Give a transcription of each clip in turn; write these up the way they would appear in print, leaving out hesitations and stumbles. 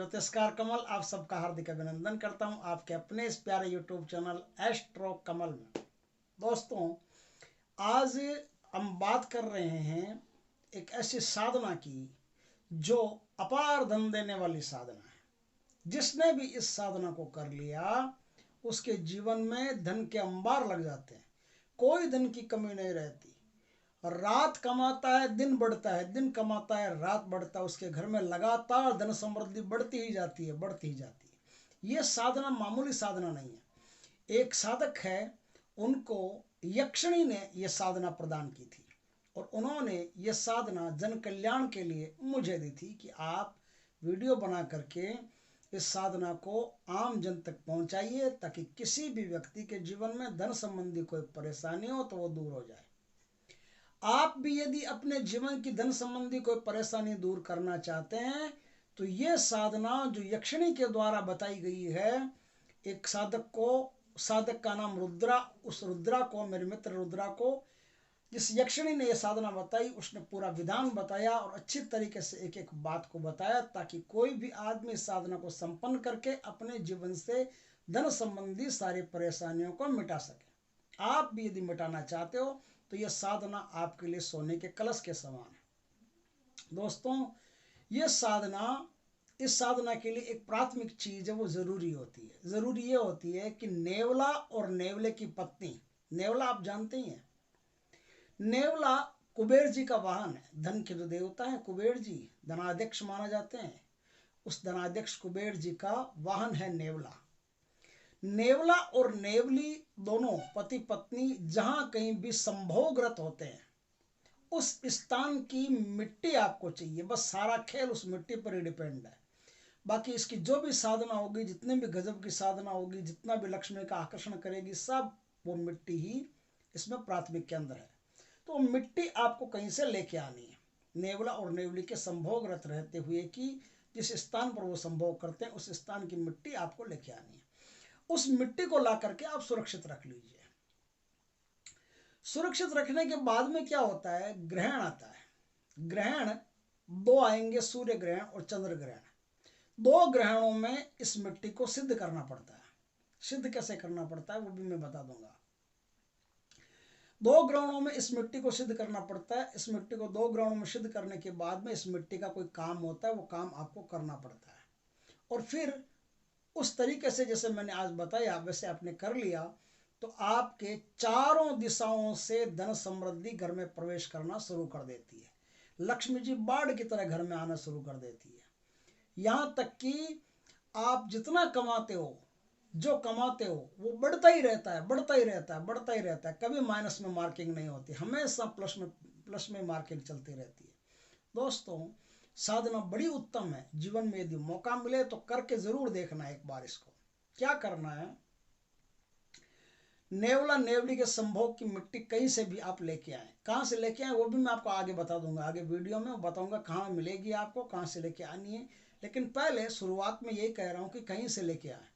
ज्योतिषकार कमल आप सबका हार्दिक अभिनंदन करता हूं आपके अपने इस प्यारे यूट्यूब चैनल एस्ट्रो कमल में। दोस्तों, आज हम बात कर रहे हैं एक ऐसी साधना की जो अपार धन देने वाली साधना है। जिसने भी इस साधना को कर लिया उसके जीवन में धन के अंबार लग जाते हैं, कोई धन की कमी नहीं रहती। रात कमाता है दिन बढ़ता है, दिन कमाता है रात बढ़ता है, उसके घर में लगातार धन समृद्धि बढ़ती ही जाती है, बढ़ती ही जाती है। ये साधना मामूली साधना नहीं है। एक साधक है, उनको यक्षिणी ने यह साधना प्रदान की थी और उन्होंने ये साधना जन कल्याण के लिए मुझे दी थी कि आप वीडियो बना करके इस साधना को आम जन तक पहुंचाइए ताकि किसी भी व्यक्ति के जीवन में धन संबंधी कोई परेशानी हो तो वो दूर हो जाए। आप भी यदि अपने जीवन की धन संबंधी कोई परेशानी दूर करना चाहते हैं तो ये साधना जो यक्षिणी के द्वारा बताई गई है, एक साधक का नाम रुद्रा, उस रुद्रा को, मेरे मित्र रुद्रा को, जिस यक्षिणी ने यह साधना बताई उसने पूरा विधान बताया और अच्छी तरीके से एक एक बात को बताया ताकि कोई भी आदमी इस साधना को संपन्न करके अपने जीवन से धन संबंधी सारी परेशानियों को मिटा सके। आप भी यदि मिटाना चाहते हो तो यह साधना आपके लिए सोने के कलश के समान है। दोस्तों, यह साधना, इस साधना के लिए एक प्राथमिक चीज है वो जरूरी होती है। जरूरी ये होती है कि नेवला और नेवले की पत्नी, नेवला आप जानते ही हैं, नेवला कुबेर जी का वाहन है। धन के जो देवता है कुबेर जी, धनाध्यक्ष माना जाते हैं, उस धनाध्यक्ष कुबेर जी का वाहन है नेवला। नेवला और नेवली दोनों पति पत्नी जहां कहीं भी संभोगरत होते हैं उस स्थान की मिट्टी आपको चाहिए। बस सारा खेल उस मिट्टी पर ही डिपेंड है। बाकी इसकी जो भी साधना होगी, जितने भी गजब की साधना होगी, जितना भी लक्ष्मी का आकर्षण करेगी, सब वो मिट्टी ही इसमें प्राथमिक केंद्र है। तो मिट्टी आपको कहीं से लेके आनी है। नेवला और नेवली के संभोगरत रहते हुए कि जिस स्थान पर वो संभोग करते हैं उस स्थान की मिट्टी आपको लेके आनी है। उस मिट्टी को ला करके आप सुरक्षित रख लीजिए। सुरक्षित रखने के बाद में क्या होता है, ग्रहण आता है। ग्रहण दो आएंगे, सूर्य ग्रहण और चंद्र ग्रहण। दो ग्रहणों में इस मिट्टी को सिद्ध करना पड़ता है। सिद्ध कैसे करना पड़ता है वो भी मैं बता दूंगा। दो ग्रहणों में इस मिट्टी को सिद्ध करना पड़ता है। इस मिट्टी को दो ग्रहणों में सिद्ध करने के बाद में इस मिट्टी का कोई काम होता है, वो काम आपको करना पड़ता है। और फिर उस तरीके से जैसे मैंने आज बताया वैसे आपने कर लिया तो आपके चारों दिशाओं से धन समृद्धि घर में प्रवेश करना शुरू कर देती है। लक्ष्मी जी बाढ़ की तरह घर में आना शुरू कर देती है। यहां तक कि आप जितना कमाते हो, जो कमाते हो वो बढ़ता ही रहता है, बढ़ता ही रहता है, बढ़ता ही रहता है। कभी माइनस में मार्किंग नहीं होती, हमेशा प्लस में मार्किंग चलती रहती है। दोस्तों, साधना बड़ी उत्तम है। जीवन में यदि मौका मिले तो करके जरूर देखना एक बार इसको। क्या करना है, नेवला नेवली के संभोग की मिट्टी कहीं से भी आप लेके आए। कहां से लेके आए वो भी मैं आपको आगे बता दूंगा, आगे वीडियो में बताऊंगा कहां मिलेगी आपको, कहां से लेके आनी है। लेकिन पहले शुरुआत में यही कह रहा हूं कि कहीं से लेके आए।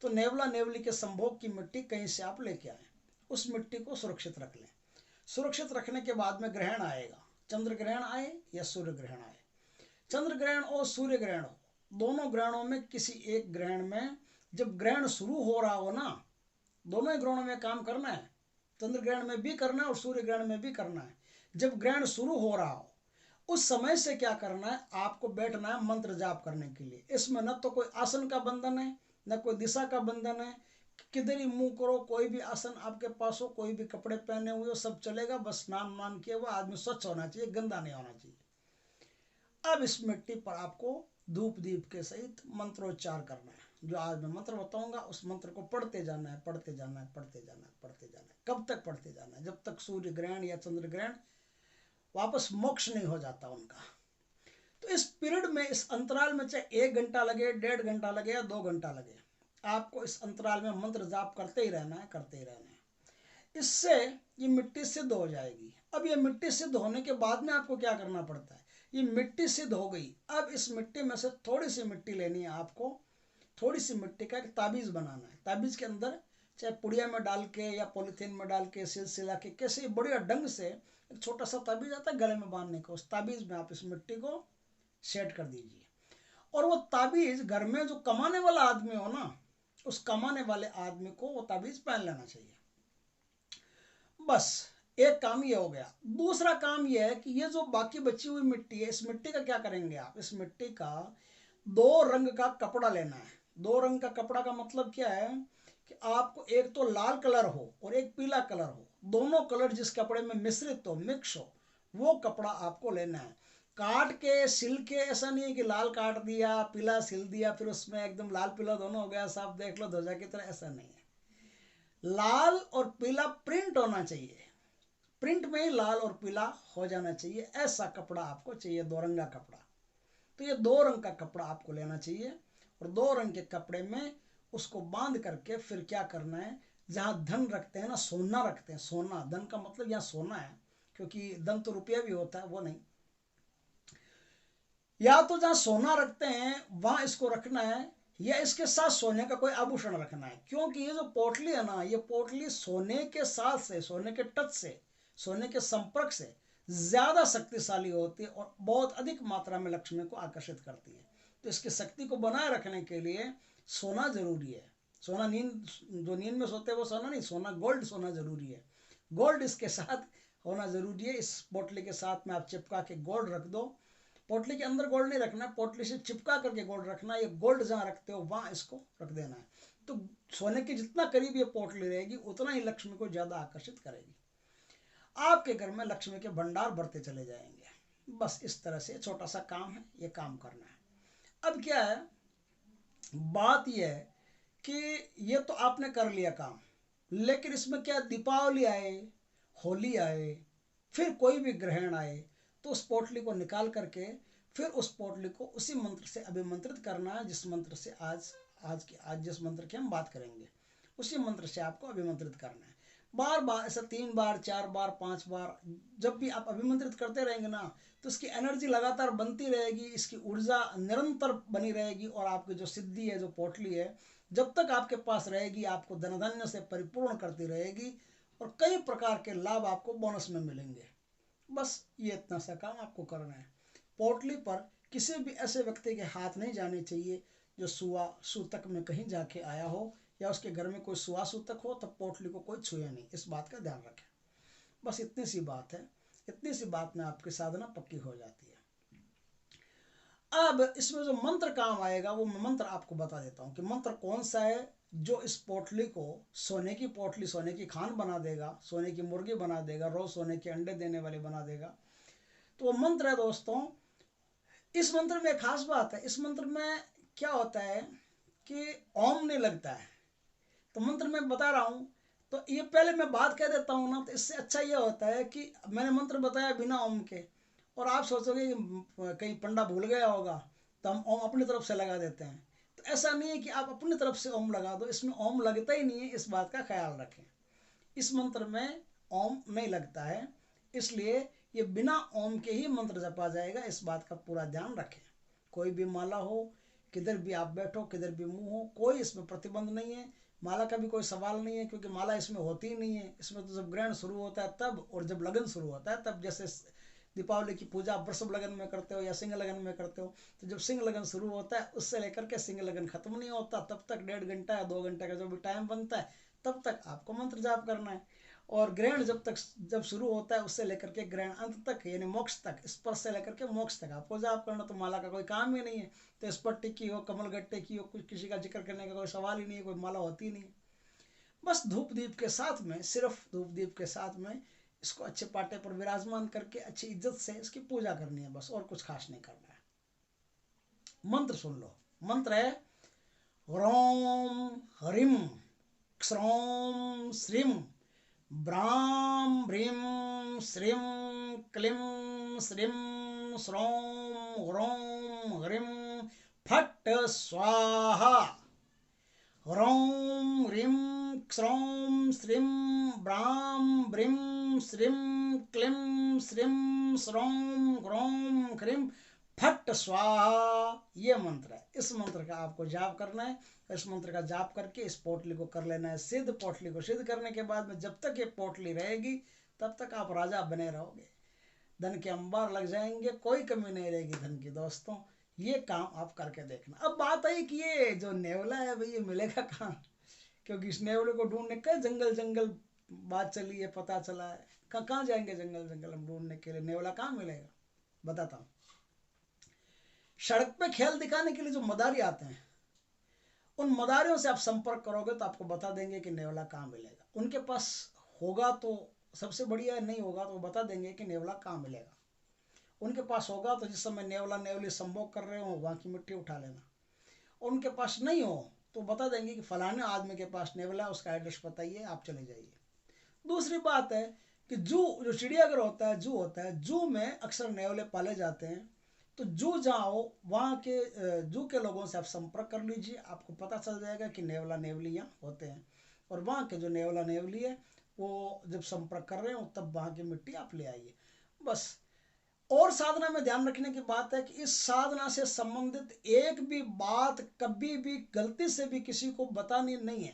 तो नेवला नेवली के संभोग की मिट्टी कहीं से आप लेके आए, उस मिट्टी को सुरक्षित रख लें। सुरक्षित रखने के बाद में ग्रहण आएगा, चंद्र ग्रहण आए या सूर्य ग्रहण आए। चंद्र ग्रहण और सूर्य ग्रहण हो, दोनों ग्रहणों में किसी एक ग्रहण में जब ग्रहण शुरू हो रहा हो ना, दोनों ही ग्रहणों में काम करना है। चंद्र ग्रहण में भी करना है और सूर्य ग्रहण में भी करना है। जब ग्रहण शुरू हो रहा हो उस समय से क्या करना है, आपको बैठना है मंत्र जाप करने के लिए। इसमें न तो कोई आसन का बंधन है न कोई दिशा का बंधन है, किधर ही मुंह करो, कोई भी आसन आपके पास हो, कोई भी कपड़े पहने हुए हो, सब चलेगा। बस स्नान वान किया हुआ आदमी स्वच्छ होना चाहिए, गंदा नहीं होना चाहिए। अब इस मिट्टी पर आपको धूप दीप के सहित मंत्रोच्चार करना है। जो आज मैं मंत्र बताऊंगा उस मंत्र को पढ़ते जाना है, पढ़ते जाना है, पढ़ते जाना है, पढ़ते जाना है। कब तक पढ़ते जाना है, जब तक सूर्य ग्रहण या चंद्र ग्रहण वापस मोक्ष नहीं हो जाता उनका। तो इस पीरियड में, इस अंतराल में, चाहे 1 घंटा लगे, 1.5 घंटा लगे या 2 घंटा लगे, आपको इस अंतराल में मंत्र जाप करते ही रहना है, करते ही रहना है। इससे ये मिट्टी सिद्ध हो जाएगी। अब ये मिट्टी सिद्ध होने के बाद में आपको क्या करना पड़ता है, ये मिट्टी सिद्ध हो गई। अब इस मिट्टी में से थोड़ी सी मिट्टी लेनी है आपको, थोड़ी सी मिट्टी का एक ताबीज बनाना है। ताबीज के अंदर चाहे पुड़िया में डाल के या पॉलीथीन में डाल के सिलसिला के कैसे बढ़िया ढंग से एक छोटा सा ताबीज आता है गले में बांधने का, उस ताबीज में आप इस मिट्टी को सेट कर दीजिए। और वो ताबीज घर में जो कमाने वाला आदमी हो ना, उस कमाने वाले आदमी को वो ताबीज पहन लेना चाहिए। बस एक काम ये हो गया। दूसरा काम ये है कि ये जो बाकी बची हुई मिट्टी है, इस मिट्टी का क्या करेंगे आप? इस मिट्टी का 2 रंग का कपड़ा लेना है। 2 रंग का कपड़ा का मतलब क्या है कि आपको एक तो लाल कलर हो और एक पीला कलर हो, दोनों कलर जिस कपड़े में मिश्रित हो, मिक्स हो, वो कपड़ा आपको लेना है। काट के सिल के, ऐसा नहीं है कि लाल काट दिया पीला सिल दिया फिर उसमें एकदम लाल पीला दोनों हो गया, साफ देख लो ध्वजा की तरह, ऐसा नहीं है। लाल और पीला प्रिंट होना चाहिए, प्रिंट में ही लाल और पीला हो जाना चाहिए, ऐसा कपड़ा आपको चाहिए, 2 रंगा कपड़ा। तो ये 2 रंग का कपड़ा आपको लेना चाहिए और 2 रंग के कपड़े में उसको बांध करके फिर क्या करना है, जहाँ धन रखते हैं ना, सोना रखते हैं, सोना, धन का मतलब यहाँ सोना है, क्योंकि धन तो रुपया भी होता है, वो नहीं, या तो जहाँ सोना रखते हैं वहां इसको रखना है, या इसके साथ सोने का कोई आभूषण रखना है। क्योंकि ये जो पोटली है ना, ये पोटली सोने के साथ से, सोने के टच से, सोने के संपर्क से ज्यादा शक्तिशाली होती है और बहुत अधिक मात्रा में लक्ष्मी को आकर्षित करती है। तो इसकी शक्ति को बनाए रखने के लिए सोना जरूरी है। सोना नींद, जो नींद में सोते हैं वो सोना नहीं, सोना गोल्ड, सोना जरूरी है। गोल्ड इसके साथ होना जरूरी है। इस पोटली के साथ में आप चिपका के गोल्ड रख दो। पोटली के अंदर गोल्ड नहीं रखना है, पोटली से चिपका करके गोल्ड रखना है। ये गोल्ड जहाँ रखते हो वहां इसको रख देना है। तो सोने के जितना करीब ये पोटली रहेगी उतना ही लक्ष्मी को ज्यादा आकर्षित करेगी। आपके घर में लक्ष्मी के भंडार बढ़ते चले जाएंगे। बस इस तरह से छोटा सा काम है, ये काम करना है। अब क्या है, बात यह है कि ये तो आपने कर लिया काम, लेकिन इसमें क्या, दीपावली आए, होली आए, फिर कोई भी ग्रहण आए, तो उस पोटली को निकाल करके फिर उस पोटली को उसी मंत्र से अभिमंत्रित करना है, जिस मंत्र से आज जिस मंत्र की हम बात करेंगे, उसी मंत्र से आपको अभिमंत्रित करना है। बार बार ऐसा 3 बार 4 बार 5 बार जब भी आप अभिमंत्रित करते रहेंगे ना, तो इसकी एनर्जी लगातार बनती रहेगी, इसकी ऊर्जा निरंतर बनी रहेगी और आपकी जो सिद्धि है, जो पोटली है, जब तक आपके पास रहेगी आपको धन धान्य से परिपूर्ण करती रहेगी और कई प्रकार के लाभ आपको बोनस में मिलेंगे। बस ये इतना सा काम आपको करना है। पोटली पर किसी भी ऐसे व्यक्ति के हाथ नहीं जाने चाहिए जो सुआ सूतक में कहीं जाके आया हो, या उसके घर में कोई सुआ सूतक हो, तब पोटली को कोई छुए नहीं, इस बात का ध्यान रखें। बस इतनी सी बात है, इतनी सी बात में आपकी साधना पक्की हो जाती है। अब इसमें जो मंत्र काम आएगा वो मैं मंत्र आपको बता देता हूँ कि मंत्र कौन सा है जो इस पोटली को सोने की पोटली, सोने की खान बना देगा, सोने की मुर्गी बना देगा, रोज सोने के अंडे देने वाली बना देगा। तो वो मंत्र है दोस्तों। इस मंत्र में खास बात है, इस मंत्र में क्या होता है कि ओम नहीं लगता है। तो मंत्र में बता रहा हूँ, तो ये पहले मैं बात कह देता हूँ ना, तो इससे अच्छा ये होता है कि मैंने मंत्र बताया बिना ओम के, और आप सोचोगे कहीं पंडा भूल गया होगा तो हम ओम अपनी तरफ से लगा देते हैं। तो ऐसा नहीं है कि आप अपनी तरफ से ओम लगा दो, इसमें ओम लगता ही नहीं है, इस बात का ख्याल रखें। इस मंत्र में ओम नहीं लगता है, इसलिए ये बिना ओम के ही मंत्र जपा जाएगा, इस बात का पूरा ध्यान रखें। कोई भी माला हो, किधर भी आप बैठो, किधर भी मुंह हो, कोई इसमें प्रतिबंध नहीं है। माला का भी कोई सवाल नहीं है, क्योंकि माला इसमें होती ही नहीं है। इसमें तो जब ग्रहण शुरू होता है तब, और जब लगन शुरू होता है तब, जैसे दीपावली की पूजा आप वृषभ लगन में करते हो या सिंह लगन में करते हो, तो जब सिंह लगन शुरू होता है उससे लेकर के सिंह लगन खत्म नहीं होता तब तक 1.5 घंटा या 2 घंटे का जो भी टाइम बनता है तब तक आपको मंत्र जाप करना है। और ग्रहण जब शुरू होता है उससे लेकर के ग्रहण अंत तक, यानी मोक्ष तक, स्पर्श से लेकर के मोक्ष तक आपको जाप करना। तो माला का कोई काम ही नहीं है। तो इस पट्टी की हो, कमल गट्टे की हो, कुछ किसी का जिक्र करने का कोई सवाल ही नहीं है, कोई माला होती नहीं। बस धूप दीप के साथ में, सिर्फ धूप दीप के साथ में इसको अच्छे पाटे पर विराजमान करके अच्छी इज्जत से इसकी पूजा करनी है, बस, और कुछ खास नहीं करना है। मंत्र सुन लो। मंत्र है ह्रों हरिम क्षौं श्रीं ब्रां ह्रीं श्रीं क्लीं श्रीं श्रौं ह्रों हरिं फट् स्वाहा। ह्रों ह्रीं क्षौं श्रीं ब्रां ह्रीं श्रीं क्लीं श्रीं श्रौं ह्रों ह्रीं फट स्वाहा, ये मंत्र है। इस मंत्र का आपको जाप करना है। इस मंत्र का जाप करके इस पोटली को कर लेना है सिद्ध। पोटली को सिद्ध करने के बाद में जब तक ये पोटली रहेगी तब तक आप राजा बने रहोगे, धन के अंबार लग जाएंगे, कोई कमी नहीं रहेगी धन की। दोस्तों, ये काम आप करके देखना। अब बात आई कि ये जो नेवला है भाई ये मिलेगा कहाँ, क्योंकि इस नेवले को ढूंढने का जंगल जंगल बात चली है, पता चला है। कहाँ जाएंगे जंगल जंगल हम ढूंढने के लिए, नेवला कहाँ मिलेगा? बताता हूँ। सड़क पे खेल दिखाने के लिए जो मदारी आते हैं, उन मदारियों से आप संपर्क करोगे तो आपको बता देंगे कि नेवला कहाँ मिलेगा। उनके पास होगा तो सबसे बढ़िया, नहीं होगा तो बता देंगे कि नेवला कहाँ मिलेगा। उनके पास होगा तो जिस समय नेवला नेवली संभोग कर रहे हो वहाँ की मिट्टी उठा लेना। उनके पास नहीं हो तो बता देंगे कि फलाने आदमी के पास नेवला है, उसका एड्रेस बताइए, आप चले जाइए। दूसरी बात है कि जो चिड़ियाघर होता है, जू होता है, जू में अक्सर नेवले पाले जाते हैं। तो जू जाओ, वहाँ के जू के लोगों से आप संपर्क कर लीजिए, आपको पता चल जाएगा कि नेवला नेवली यहाँ होते हैं। और वहाँ के जो नेवला नेवली है वो जब संपर्क कर रहे हो तब वहाँ की मिट्टी आप ले आइए, बस। और साधना में ध्यान रखने की बात है कि इस साधना से संबंधित एक भी बात कभी भी गलती से भी किसी को बतानी नहीं है।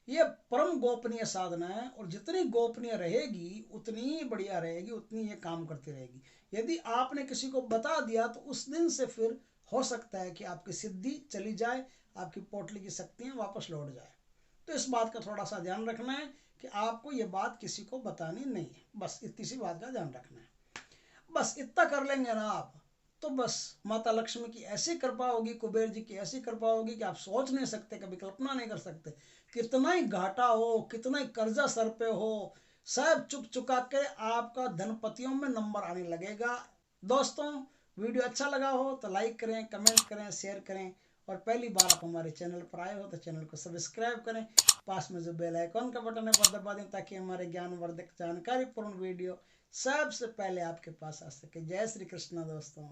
ये परम गोपनीय साधना है, और जितनी गोपनीय रहेगी उतनी बढ़िया रहेगी, उतनी ये काम करती रहेगी। यदि आपने किसी को बता दिया तो उस दिन से फिर हो सकता है कि आपकी सिद्धि चली जाए, आपकी पोटली की शक्तियाँ वापस लौट जाए। तो इस बात का थोड़ा सा ध्यान रखना है कि आपको ये बात किसी को बतानी नहीं है, बस इतनी सी बात का ध्यान रखना है। बस इतना कर लेंगे ना आप, तो बस माता लक्ष्मी की ऐसी कृपा होगी, कुबेर जी की ऐसी कृपा होगी कि आप सोच नहीं सकते, कभी कल्पना नहीं कर सकते। कितना ही घाटा हो, कितना ही कर्जा सर पे हो, सब चुक चुका के आपका धनपतियों में नंबर आने लगेगा। दोस्तों, वीडियो अच्छा लगा हो तो लाइक करें, कमेंट करें, शेयर करें, और पहली बार आप हमारे चैनल पर आए हो तो चैनल को सब्सक्राइब करें। पास में जो बेल आइकॉन का बटन है वो दबा दें ताकि हमारे ज्ञानवर्धक जानकारीपूर्ण वीडियो सबसे पहले आपके पास आ सके। जय श्री कृष्ण दोस्तों।